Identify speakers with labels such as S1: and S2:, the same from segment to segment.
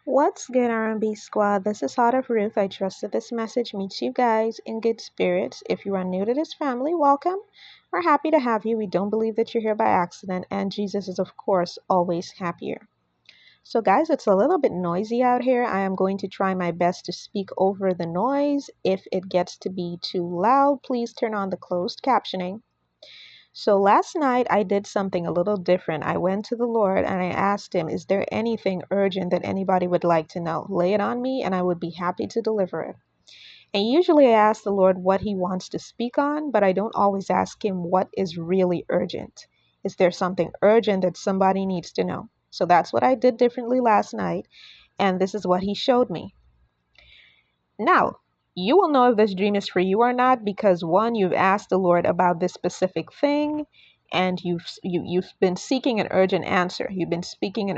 S1: What's good, R&B squad? This is Heart of Ruth. I trust that this message meets you guys in good spirits. If you are new to this family, welcome. We're happy to have you. We don't believe that you're here by accident, and Jesus is, of course, always happier. So, guys, it's a little bit noisy out here. I am going to try my best to speak over the noise. If it gets to be too loud, please turn on the closed captioning. So last night I did something a little different. I went to the Lord and I asked him, is there anything urgent that anybody would like to know? Lay it on me and I would be happy to deliver it. And usually I ask the Lord what he wants to speak on, but I don't always ask him what is really urgent. Is there something urgent that somebody needs to know? So that's what I did differently last night, and this is what he showed me. Now, you will know if this dream is for you or not because one, you've asked the Lord about this specific thing, and you've been seeking an urgent answer. You've been seeking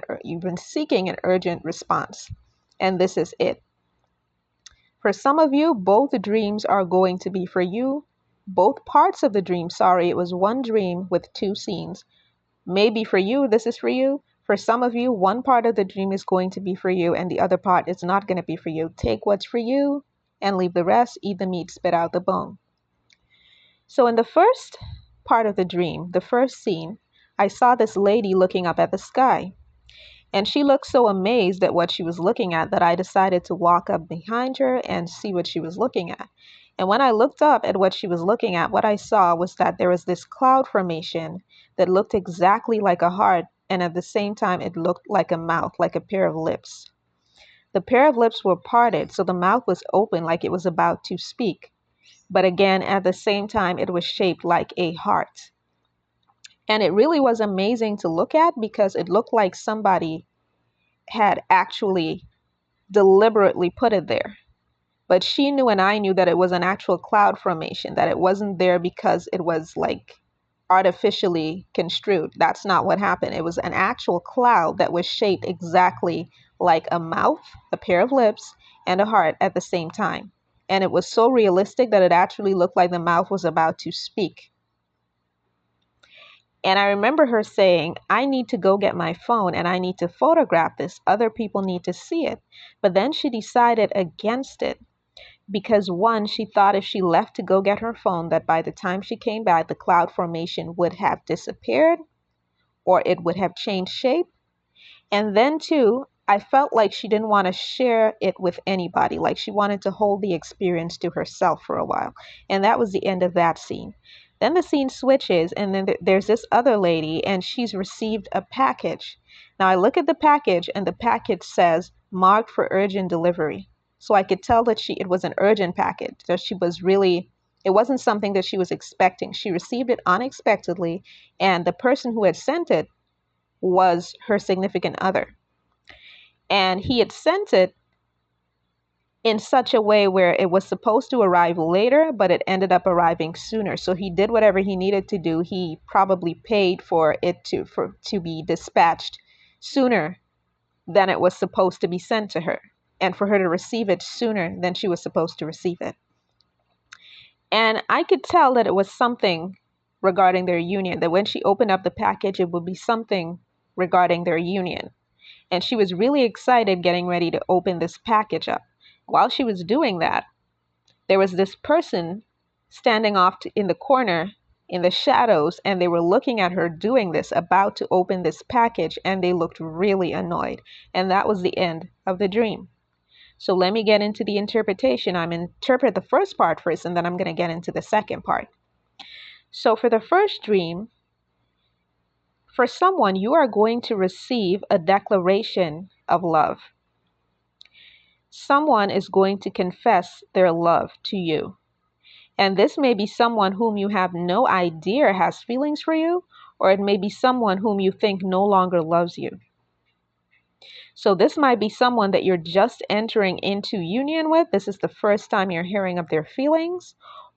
S1: an urgent response, and this is it. For some of you, both dreams are going to be for you. Both parts of the dream. Sorry, it was one dream with two scenes. Maybe for you, this is for you. For some of you, one part of the dream is going to be for you and the other part is not going to be for you. Take what's for you and leave the rest. Eat the meat, spit out the bone. So in the first part of the dream, the first scene, I saw this lady looking up at the sky. And she looked so amazed at what she was looking at that I decided to walk up behind her and see what she was looking at. And when I looked up at what she was looking at, what I saw was that there was this cloud formation that looked exactly like a heart. And at the same time, it looked like a mouth, like a pair of lips. The pair of lips were parted, so the mouth was open like it was about to speak. But again, at the same time, it was shaped like a heart. And it really was amazing to look at because it looked like somebody had actually deliberately put it there. But she knew and I knew that it was an actual cloud formation, that it wasn't there because it was like artificially construed. That's not what happened. It was an actual cloud that was shaped exactly like a mouth, a pair of lips, and a heart at the same time. And it was so realistic that it actually looked like the mouth was about to speak. And I remember her saying, I need to go get my phone and I need to photograph this. Other people need to see it. But then she decided against it because one, she thought if she left to go get her phone, that by the time she came back, the cloud formation would have disappeared or it would have changed shape. And then two, I felt like she didn't want to share it with anybody. Like she wanted to hold the experience to herself for a while. And that was the end of that scene. Then the scene switches and then there's this other lady and she's received a package. Now I look at the package and the package says marked for urgent delivery. So I could tell that it was an urgent package, that it wasn't something that she was expecting. She received it unexpectedly and the person who had sent it was her significant other. And he had sent it in such a way where it was supposed to arrive later, but it ended up arriving sooner. So he did whatever he needed to do. He probably paid for it to be dispatched sooner than it was supposed to be sent to her, and for her to receive it sooner than she was supposed to receive it. And I could tell that it was something regarding their union, that when she opened up the package, it would be something regarding their union. And she was really excited getting ready to open this package up. While she was doing that, there was this person standing off in the corner in the shadows, and they were looking at her doing this, about to open this package, and they looked really annoyed. And that was the end of the dream. So let me get into the interpretation. I'm interpret the first part first, and then I'm going to get into the second part. So for the first dream, for someone, you are going to receive a declaration of love. Someone is going to confess their love to you. And this may be someone whom you have no idea has feelings for you, or it may be someone whom you think no longer loves you. So this might be someone that you're just entering into union with. This is the first time you're hearing of their feelings.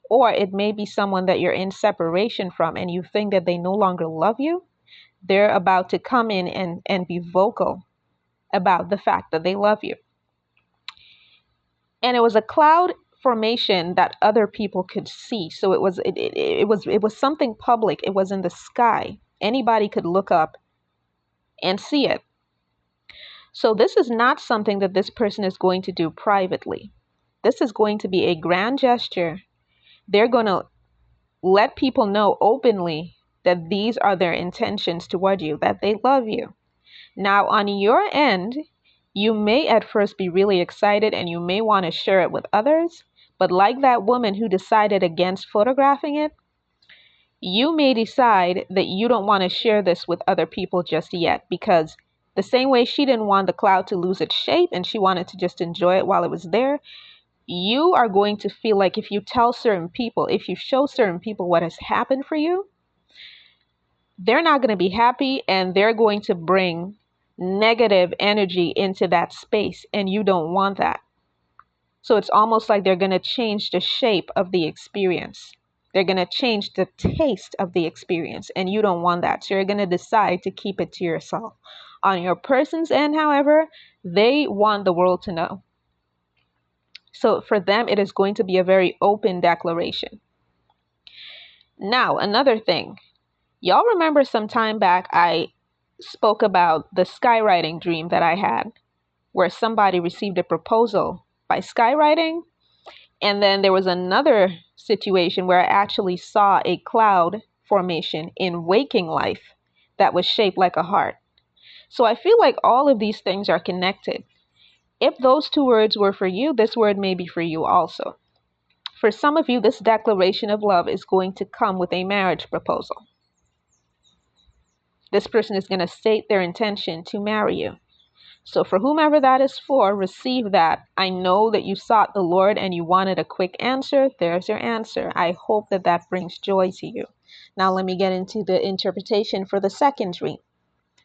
S1: Or it may be someone that you're in separation from and you think that they no longer love you. They're about to come in and be vocal about the fact that they love you. And it was a cloud formation that other people could see. So it was something public. It was in the sky. Anybody could look up and see it. So this is not something that this person is going to do privately. This is going to be a grand gesture. They're going to let people know openly that these are their intentions toward you, that they love you. Now, on your end, you may at first be really excited and you may want to share it with others. But like that woman who decided against photographing it, you may decide that you don't want to share this with other people just yet, because the same way she didn't want the cloud to lose its shape and she wanted to just enjoy it while it was there, you are going to feel like if you tell certain people, if you show certain people what has happened for you, they're not going to be happy and they're going to bring negative energy into that space, and you don't want that. So it's almost like they're going to change the shape of the experience. They're going to change the taste of the experience, and you don't want that. So you're going to decide to keep it to yourself. On your person's end, however, they want the world to know. So for them, it is going to be a very open declaration. Now, another thing. Y'all remember some time back, I spoke about the skywriting dream that I had, where somebody received a proposal by skywriting. And then there was another situation where I actually saw a cloud formation in waking life that was shaped like a heart. So I feel like all of these things are connected. If those two words were for you, this word may be for you also. For some of you, this declaration of love is going to come with a marriage proposal. This person is going to state their intention to marry you. So for whomever that is for, receive that. I know that you sought the Lord and you wanted a quick answer. There's your answer. I hope that that brings joy to you. Now let me get into the interpretation for the second dream,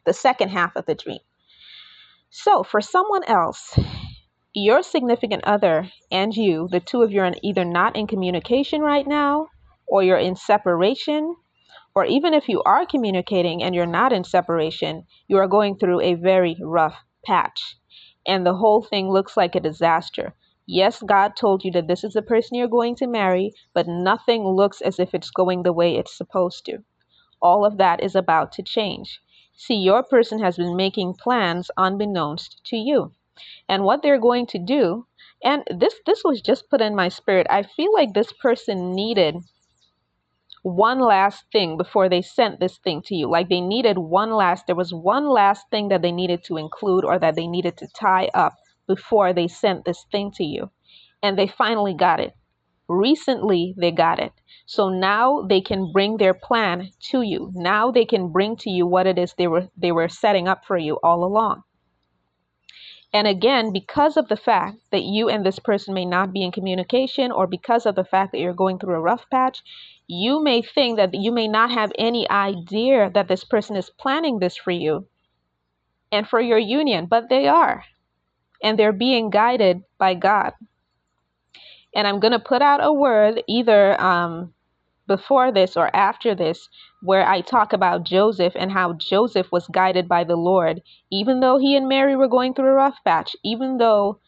S1: the second half of the dream. So for someone else, your significant other and you, the two of you are either not in communication right now, or you're in separation, or even if you are communicating and you're not in separation, you are going through a very rough patch. And the whole thing looks like a disaster. Yes, God told you that this is the person you're going to marry, but nothing looks as if it's going the way it's supposed to. All of that is about to change. See, your person has been making plans unbeknownst to you. And what they're going to do, and this was just put in my spirit, I feel like this person needed one last thing before they sent this thing to you. Like there was one last thing that they needed to include or that they needed to tie up before they sent this thing to you. And they finally got it. Recently, they got it. So now they can bring their plan to you. Now they can bring to you what it is they were setting up for you all along. And again, because of the fact that you and this person may not be in communication, or because of the fact that you're going through a rough patch, you may think that you may not have any idea that this person is planning this for you and for your union, but they are. And they're being guided by God. And I'm going to put out a word either before this or after this, where I talk about Joseph and how Joseph was guided by the Lord, even though he and Mary were going through a rough patch, even though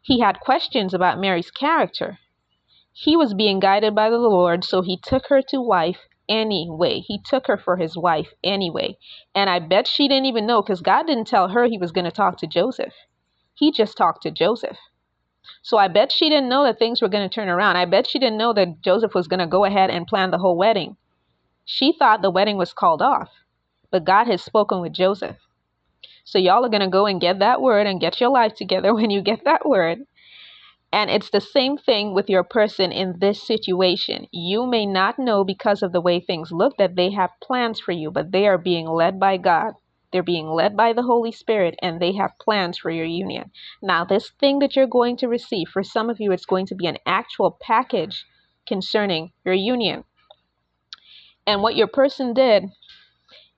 S1: he had questions about Mary's character. He was being guided by the Lord, so he took her to wife anyway. He took her for his wife anyway. And I bet she didn't even know, because God didn't tell her he was going to talk to Joseph. He just talked to Joseph. So I bet she didn't know that things were going to turn around. I bet she didn't know that Joseph was going to go ahead and plan the whole wedding. She thought the wedding was called off, but God has spoken with Joseph. So y'all are going to go and get that word and get your life together when you get that word. And it's the same thing with your person in this situation. You may not know, because of the way things look, that they have plans for you, but they are being led by God. They're being led by the Holy Spirit, and they have plans for your union. Now, this thing that you're going to receive, for some of you, it's going to be an actual package concerning your union. And what your person did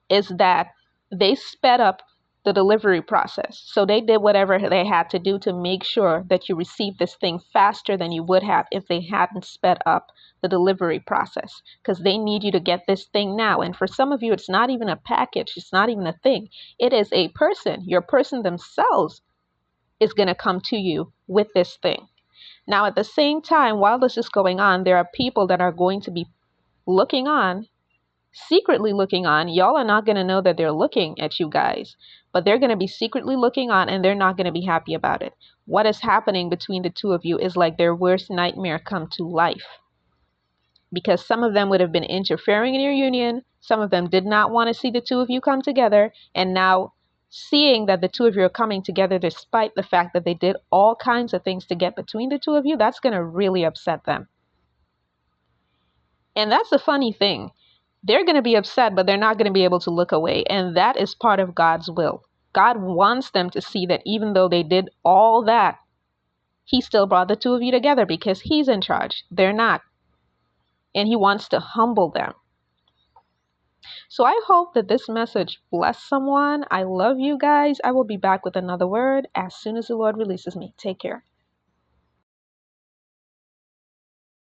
S1: is that they sped up the delivery process. So they did whatever they had to do to make sure that you received this thing faster than you would have if they hadn't sped up the delivery process, because they need you to get this thing now. And for some of you, it's not even a package. It's not even a thing. It is a person. Your person themselves is going to come to you with this thing. Now, at the same time, while this is going on, there are people that are going to be looking on secretly looking on. Y'all are not going to know that they're looking at you guys, but they're going to be secretly looking on, and they're not going to be happy about it. What is happening between the two of you is like their worst nightmare come to life, because some of them would have been interfering in your union. Some of them did not want to see the two of you come together. And now, seeing that the two of you are coming together despite the fact that they did all kinds of things to get between the two of you, that's going to really upset them. And that's the funny thing. They're going to be upset, but they're not going to be able to look away. And that is part of God's will. God wants them to see that even though they did all that, he still brought the two of you together because he's in charge. They're not. And he wants to humble them. So I hope that this message blessed someone. I love you guys. I will be back with another word as soon as the Lord releases me. Take care.